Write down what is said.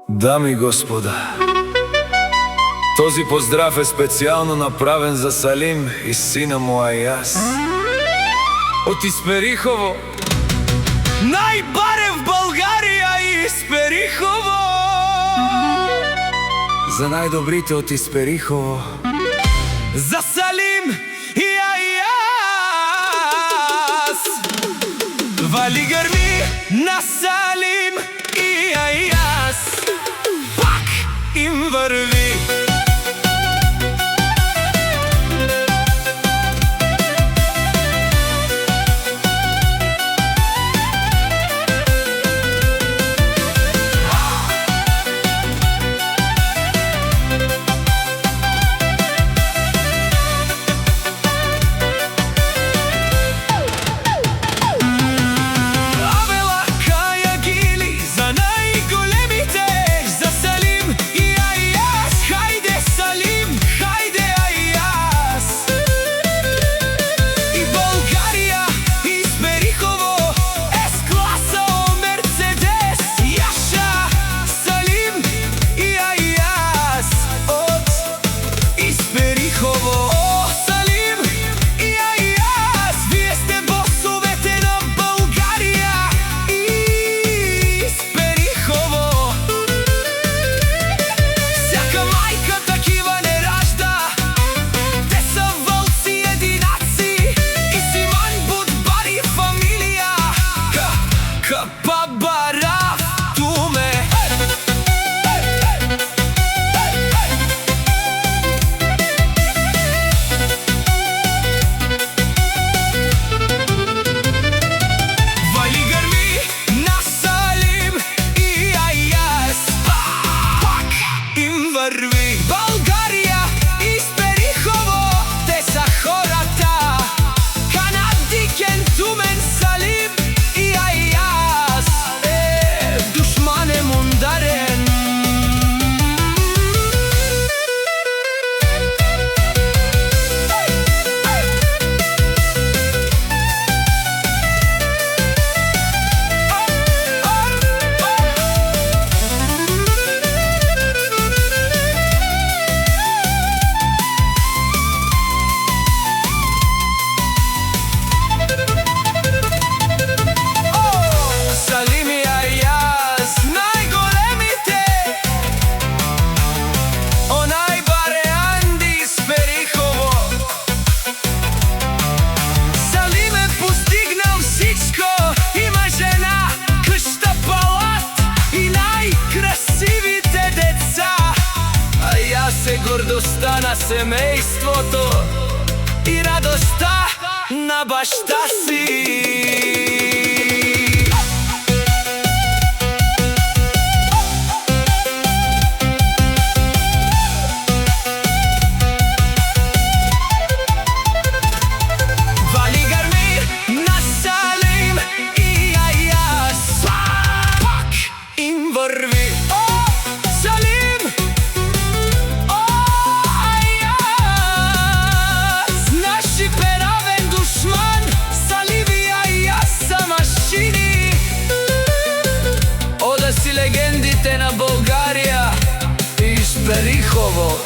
Дами и господа, този поздрав е специално направен за Салим и сина му Аяс от Исперихово. Най-баре в България Исперихово! За най-добрите от Исперихово, за Салим и Аяс. Вали гърми на Салим и Аяс, пак им върви. България, Исперихово, те са хората. Канади, Кентумен, Салим и Аяс. Душман е мундарен. Гордостта на семейството и радостта на баща си. Вали гърми на Салим и Аяс, пак им върви. Легендите на България, Исперихово.